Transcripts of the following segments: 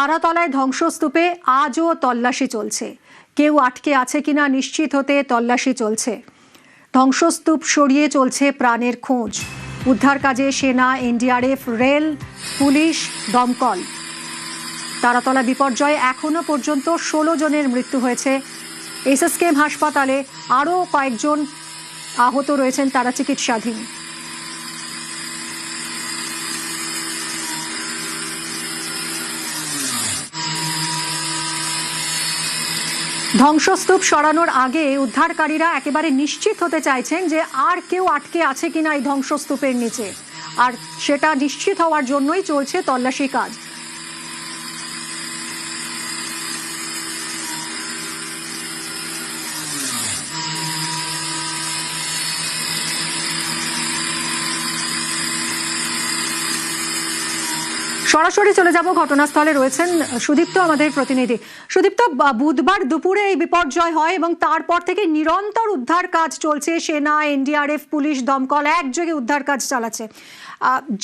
তারাতলায় ধ্বংসস্তূপে আজও তল্লাশি চলছে। কেউ আটকে আছে কিনা নিশ্চিত হতে তল্লাশি চলছে। ধ্বংসস্তূপ সরিয়ে চলছে প্রাণের খোঁজ। উদ্ধার কাজে সেনা, এনডিআরএফ, রেল, পুলিশ, দমকল। তারাতলা বিপর্যয়ে এখনো পর্যন্ত 16 জনের মৃত্যু হয়েছে। এসএসকেএম হাসপাতালে আরও কয়েকজন আহত রয়েছেন, তারা চিকিৎসাধীন। ধ্বংসস্তূপ সরানোর আগে উদ্ধারকারীরা একেবারে নিশ্চিত হতে চাইছেন যে আর কেউ আটকে আছে কিনা এই ধ্বংসস্তূপের নিচে, আর সেটা নিশ্চিত হওয়ার জন্যই চলছে তল্লাশি কাজ। সরাসরি চলে যাব, ঘটনাস্থলে রয়েছেন সুদীপ্ত, আমাদের প্রতিনিধি। সুদীপ্ত, বুধবার দুপুরে এই বিপর্যয় হয় এবং তারপর থেকে নিরন্তর উদ্ধার কাজ চলছে। সেনা, এনডিআরএফ, পুলিশ, দমকল একযোগে উদ্ধার কাজ চালাচ্ছে,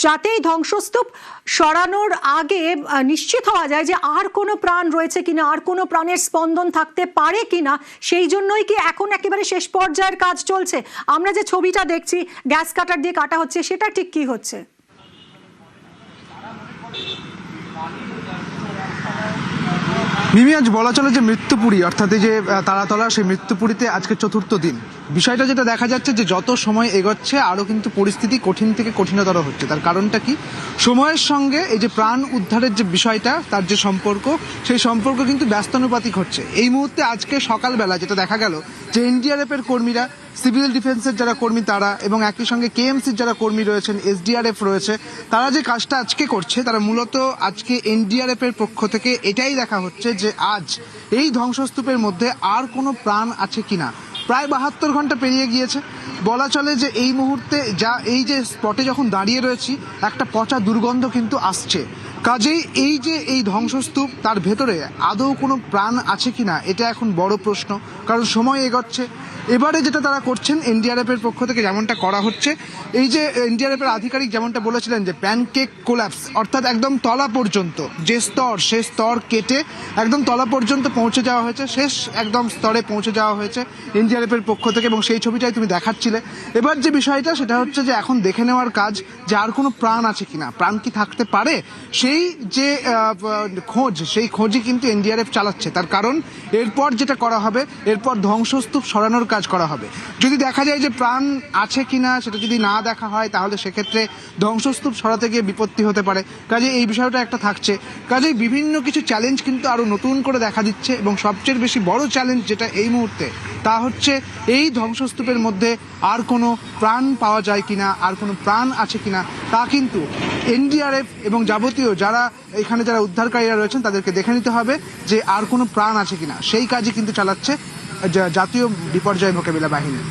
যাতে এই ধ্বংসস্তূপ সরানোর আগে নিশ্চিত হওয়া যায় যে আর কোনো প্রাণ রয়েছে কিনা, আর কোনো প্রাণের স্পন্দন থাকতে পারে কিনা। সেই জন্যই কি এখন একেবারে শেষ পর্যায়ের কাজ চলছে? আমরা যে ছবিটা দেখছি গ্যাস কাটার দিয়ে কাটা হচ্ছে, সেটা ঠিক কি হচ্ছে? মিমি, আজ বলা চলে যে মৃত্যুপুরী, অর্থাৎ এই যে তারাতলা, সেই মৃত্যুপুরীতে আজকে চতুর্থ দিন। বিষয়টা যেটা দেখা যাচ্ছে যে যত সময় এগোচ্ছে আরও কিন্তু পরিস্থিতি কঠিন থেকে কঠিনতর হচ্ছে। তার কারণটা কি? সময়ের সঙ্গে এই যে প্রাণ উদ্ধারের যে বিষয়টা, তার যে সম্পর্ক, সেই সম্পর্ক কিন্তু ব্যস্তানুপাতিক হচ্ছে। এই মুহূর্তে আজকে সকালবেলা যেটা দেখা গেল যে এনডিআরএফের কর্মীরা, সিভিল ডিফেন্সের যারা কর্মী তারা, এবং একই সঙ্গে কেএমসির যারা কর্মী রয়েছেন, এসডিআরএফ রয়েছে, তারা যে কাজটা আজকে করছে, তারা মূলত আজকে এনডিআরএফের পক্ষ থেকে এটাই দেখা হচ্ছে যে আজ এই ধ্বংসস্তূপের মধ্যে আর কোনো প্রাণ আছে কিনা। প্রায় 72 ঘন্টা পেরিয়ে গিয়েছে। বলা চলে যে এই মুহূর্তে এই যে স্পটে যখন দাঁড়িয়ে রয়েছি, একটা পচা দুর্গন্ধ কিন্তু আসছে। কাজেই এই যে এই ধ্বংসস্তূপ, তার ভেতরে আদৌ কোনো প্রাণ আছে কিনা, এটা এখন বড় প্রশ্ন। কারণ সময় এগোচ্ছে। এবারে যেটা তারা করছেন এনডিআরএফ এর পক্ষ থেকে, যেমনটা করা হচ্ছে, এই যে এনডিআরএফ এর আধিকারিক যেমনটা বলেছিলেন যে প্যানকেক কোল্যাপস, অর্থাৎ একদম তলা পর্যন্ত যে স্তর, সেই স্তর কেটে একদম তলা পর্যন্ত পৌঁছে যাওয়া হয়েছে, শেষ একদম স্তরে পৌঁছে যাওয়া হয়েছে এনডিআরএফ এর পক্ষ থেকে, এবং সেই ছবিটাই তুমি দেখাচ্ছিলে। এবার যে বিষয়টা সেটা হচ্ছে যে এখন দেখে নেওয়ার কাজ যে আর কোনো প্রাণ আছে কিনা, প্রাণ কি থাকতে পারে, সেই যে খোঁজ, সেই খোঁজই কিন্তু এনডিআরএফ চালাচ্ছে। তার কারণ এরপর যেটা করা হবে, এরপর ধ্বংসস্তূপ সরানোর কাজ করা হবে। যদি দেখা যায় যে প্রাণ আছে কিনা, সেটা যদি না দেখা হয়, তাহলে সেক্ষেত্রে ধ্বংসস্তূপ সরাতে গিয়ে বিপত্তি হতে পারে। কাজে এই বিষয়টা একটা থাকছে। কাজে বিভিন্ন কিছু চ্যালেঞ্জ কিন্তু আরো নতুন করে দেখা দিচ্ছে, এবং সবচেয়ে বেশি বড় চ্যালেঞ্জ যেটা এই মুহূর্তে, তা হচ্ছে এই ধ্বংসস্তূপের মধ্যে আর কোনো প্রাণ পাওয়া যায় কিনা, আর কোনো প্রাণ আছে কিনা, তা কিন্তু এনডিআরএফ এবং যাবতীয় যারা এখানে যারা উদ্ধারকারীরা রয়েছেন তাদেরকে দেখে নিতে হবে যে আর কোনো প্রাণ আছে কিনা। সেই কাজই কিন্তু চালাচ্ছে জাতীয় বিপর্যয় মোকাবিলা বাহিনী।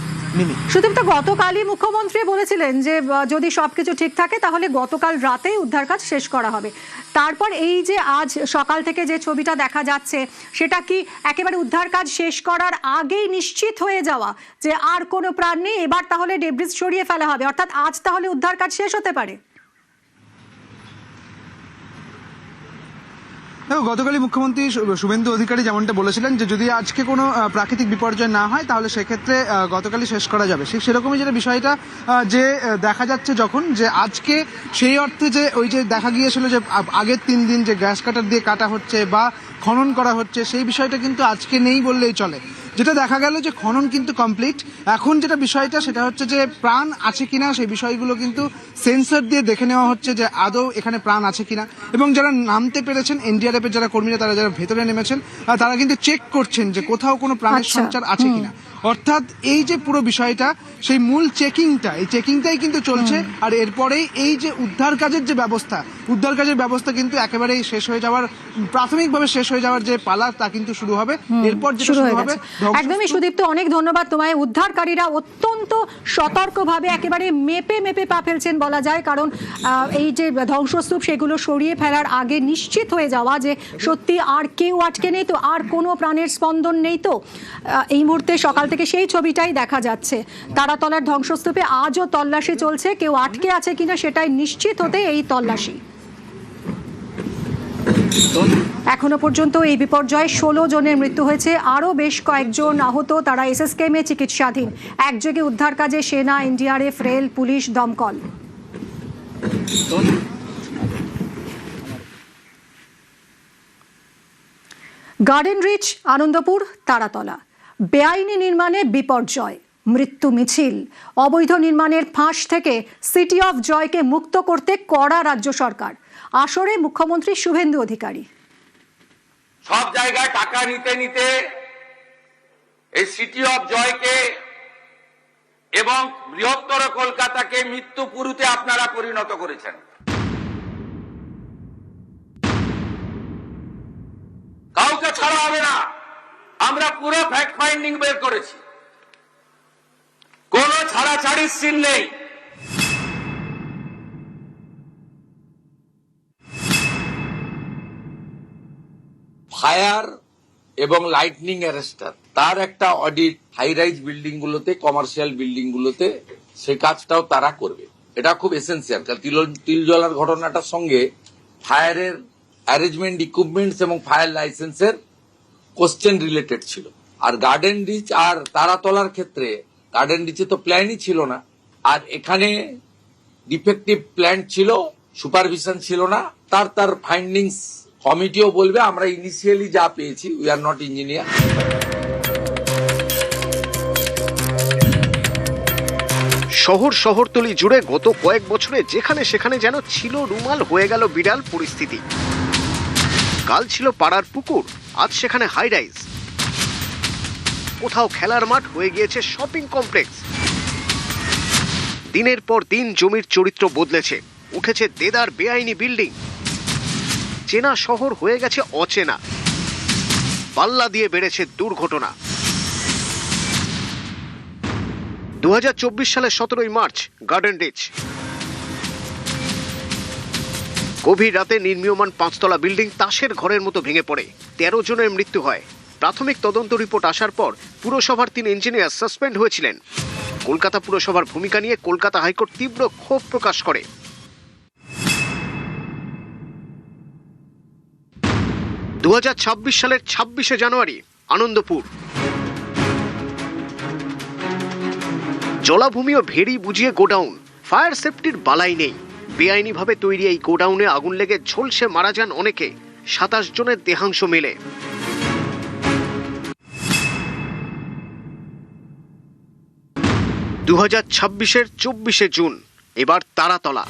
সুদীপ্ত, গতকালই মুখ্যমন্ত্রী বলেছিলেন যে যদি সবকিছু ঠিক থাকে তাহলে গতকাল রাতেই উদ্ধার কাজ শেষ করা হবে। তারপর এই যে আজ সকাল থেকে যে ছবিটা দেখা যাচ্ছে, সেটা কি একেবারে উদ্ধার কাজ শেষ করার আগেই নিশ্চিত হয়ে যাওয়া যে আর কোনো প্রাণ নেই, এবার তাহলে ডেব্রিস সরিয়ে ফেলা হবে, অর্থাৎ আজ তাহলে উদ্ধার কাজ শেষ হতে পারে? গতকালই মুখ্যমন্ত্রী শুভেন্দু অধিকারী যেমনটা বলেছিলেন যে যদি আজকে কোনো প্রাকৃতিক বিপর্যয় না হয়, তাহলে সেক্ষেত্রে গতকালই শেষ করা যাবে। সেরকমই যেটা বিষয়টা যে দেখা যাচ্ছে যখন যে আজকে সেই অর্থে যে ওই যে দেখা গিয়েছিল যে আগের 3 দিন যে গ্যাস কাটার দিয়ে কাটা হচ্ছে বা খনন করা হচ্ছে, সেই বিষয়টা কিন্তু আজকে নেই বললেই চলে। যেটা দেখা গেল যে খনন কিন্তু কমপ্লিট। এখন যেটা বিষয়টা সেটা হচ্ছে যে প্রাণ আছে কিনা, সেই বিষয়গুলো কিন্তু সেন্সর দিয়ে দেখে নেওয়া হচ্ছে যে আদৌ এখানে প্রাণ আছে কিনা। এবং যারা নামতে পেরেছেন, এনডিআরএফ এর যারা কর্মীরা, তারা যারা ভেতরে নেমেছেন, তারা কিন্তু চেক করছেন যে কোথাও কোনো প্রাণের সঞ্চার আছে কিনা। অর্থাৎ এই যে পুরো বিষয়টা, সেই মূল চেকিংটা, এই চেকিংটাই কিন্তু চলছে। আর এরপরেই এই যে উদ্ধার কাজের যে ব্যবস্থা, উদ্ধার কাজের ব্যবস্থা কিন্তু একেবারেই শেষ হয়ে যাওয়ার, প্রাথমিকভাবে শেষ হয়ে যাওয়ার যে পালা, তা কিন্তু শুরু হবে। এরপর যেটা শুরু হবে। একদমই সুদীপ্ত, অনেক ধন্যবাদ তোমায়। উদ্ধারকারীরা অত্যন্ত সতর্কভাবে একেবারে মেপে মেপে পা ফেলছেন বলা যায়, কারণ এই যে ধ্বংসস্তূপ, সেগুলো সরিয়ে ফেলার আগে নিশ্চিত হয়ে যাওয়া যে সত্যি আর কেউ আটকে নেই তো, আর কোনো প্রাণের স্পন্দন নেই তো। এই মুহূর্তে সকাল থেকে সেই ছবিটাই দেখা যাচ্ছে। তারাতলার ধ্বংসস্তূপে আজও তল্লাশি চলছে, কেউ আটকে আছে কিনা সেটাই নিশ্চিত হতে এই তল্লাশি। এখনো পর্যন্ত এই বিপর্যয়ে 16 জনের মৃত্যু হয়েছে, আরও বেশ কয়েকজন আহত। তারা এসএসকেএমে চিকিৎসাধীন। একযোগে উদ্ধার কাজে সেনা, এনডিআরএফ, রেল, পুলিশ, দমকল। Garden Reach, Anandapur, Taratala. বেআইনি নির্মাণে বিপর্যয়, মৃত্যু মিছিল। অবৈধ নির্মাণের ফাঁস থেকে সিটি অফ জয়কে মুক্ত করতে কড়া রাজ্য সরকার। আসরে মুখ্যমন্ত্রী শুভেন্দু অধিকারী। সব জায়গায় টাকা নিতে নিতে এই সিটি অফ জয়কে এবং বৃহত্তর কলকাতাকে মৃত্যুপুরীতে আপনারা পরিণত করেছেন। কাউকে ছাড়া হবে না। আমরা পুরো ফ্যাক্ট ফাইন্ডিং বের করেছি, কোনো ছাড়াছাড়ির সিন নেই। ফায়ার এবং লাইটনিং অ্যারেস্টার, তার একটা অডিট হাই রাইজ বিল্ডিং গুলোতে, কমার্শিয়াল বিল্ডিং গুলোতে সেই কাজটাও তারা করবে। এটা খুব এসেন্সিয়াল, কারণ তিল জ্বলার ঘটনাটার সঙ্গে ফায়ারের অ্যারেঞ্জমেন্ট, ইকুইপমেন্টস এবং ফায়ার লাইসেন্সের কোশ্চেন রিলেটেড ছিল। আর গার্ডেন রিচ আর তারাতলার ক্ষেত্রে গার্ডেন রিচে তো প্ল্যানই ছিল না, আর এখানে ডিফেক্টিভ প্ল্যান ছিল, সুপারভিশন ছিল না। তার ফাইন্ডিংস কমিটিও বলবে। আমরা ইনিশিয়ালি যা পেয়েছি, উই আর নট ইঞ্জিনিয়ার। শহরতলি জুড়ে গত কয়েক বছরে যেখানে সেখানে যেন ছিল রুমাল, হয়ে গেল বিড়াল পরিস্থিতি। কাল ছিল পাড়ার পুকুর, আজ সেখানে হাই রাইজ। কোথাও খেলার মাঠ হয়ে গিয়েছে শপিং কমপ্লেক্স। দিনের পর দিন জমির চরিত্র বদলেছে, উঠেছে দেদার বেআইনি বিল্ডিং। চেনা শহর হয়ে গেছে অচেনা, পাল্লা দিয়ে বেড়েছে দুর্ঘটনা। 2024 সালের 17 মার্চ গার্ডেন রিচ। গভীর রাতে নির্মীয়মান 5 তলা বিল্ডিং তাসের ঘরের মতো ভেঙে পড়ে, 13 জনের মৃত্যু হয়। প্রাথমিক তদন্ত রিপোর্ট আসার পর পুরসভার 3 ইঞ্জিনিয়ার সাসপেন্ড হয়েছিলেন। কলকাতা পুরসভার ভূমিকা নিয়ে কলকাতা হাইকোর্ট তীব্র ক্ষোভ প্রকাশ করে। 2026 সালের 26শে জানুয়ারি আনন্দপুর। জলাভূমি ও ভেড়ি বুঝিয়ে গোডাউন, ফায়ার সেফটির বালাই নেই। বেআইনিভাবে তৈরি এই গোডাউনে আগুন লেগে ঝলসে মারা যান অনেকে, 27 জনের দেহাংশ মেলে। দু 2026-এর 24শে জুন এবার তারাতলা।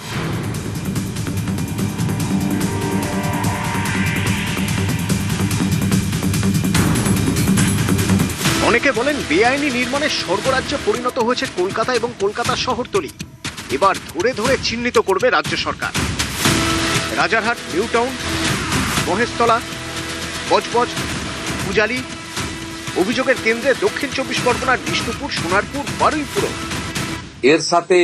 অনেকে বলেন বেআইনি নির্মাণের স্বর্গরাজ্যে পরিণত হয়েছে কলকাতা এবং কলকাতা শহরতলি। এবার ধরে ধরে চিহ্নিত করবে রাজ্য সরকার। Rajarhat, New Town, Maheshtala, Budge Budge, Pujali. অভিযোগের কেন্দ্রে দক্ষিণ 24 পরগনার বিষ্ণুপুর, সোনারপুর, বারুইপুর। এর সাথে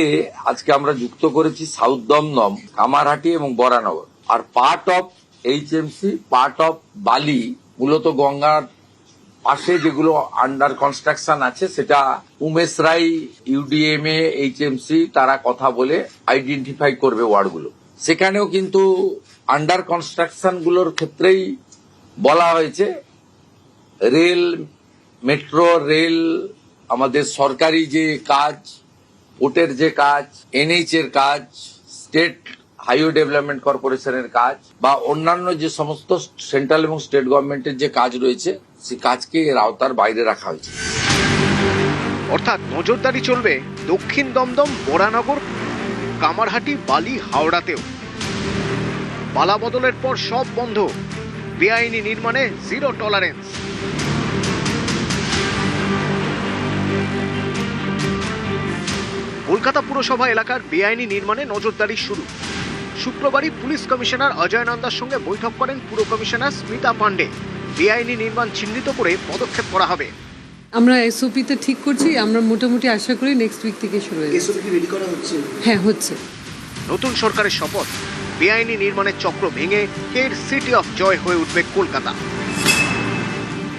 আজকে আমরা যুক্ত করেছি সাউথ দমদম, কামারহাটি এবং বরানগর। আর part of HMC, part of Bally, মূলত গঙ্গার পাশে যেগুলো আন্ডার কনস্ট্রাকশন আছে, সেটা উমেশ রায়, ইউডিএমএ, এইচএমসি তারা কথা বলে আইডেন্টিফাই করবে ওয়ার্ডগুলো। সেখানেও কিন্তু আন্ডার কনস্ট্রাকশন গুলোর ক্ষেত্রেই বলা হয়েছে রেল, মেট্রো রেল, আমাদের সরকারি যে কাজ, পোর্টের যে কাজ, এনএইচ এর কাজ, স্টেট হাইওয়ে ডেভেলপমেন্ট কর্পোরেশনের কাজ, বা অন্যান্য যে সমস্ত সেন্ট্রাল এবং স্টেট গভর্নমেন্টের যে কাজ রয়েছে, সেই কাজকে এর আওতার বাইরে রাখা হয়েছে। অর্থাৎ নজরদারি চলবে দক্ষিণ দমদম, বরানগর, কামারহাটি, বালি, হাওড়াতেও। পালা বদলের পর সব বন্ধ, বেআইনি নির্মাণে জিরো টলারেন্স। কলকাতা পুরসভা এলাকার বেআইনি নির্মাণে নজরদারি শুরু। শুক্রবারই পুলিশ কমিশনার অজয় নন্দার সঙ্গে বৈঠক করেন পুর কমিশনার স্মিতা পান্ডে। বেআইনি নির্মাণ চিহ্নিত করে পদক্ষেপ করা হবে। আমরা এসওপিতে ঠিক করছি, আমরা মোটামুটি আশা করি নেক্সট উইক থেকে শুরু হয়ে যাবে। এসওপি রেডি করা হচ্ছে? হ্যাঁ, হচ্ছে। নতুন সরকারের শপথ, বেআইনি নির্মাণের চক্র ভেঙে ফের সিটি অফ জয় হয়ে উঠবে কলকাতা।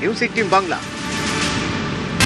নিউজ 18 বাংলা।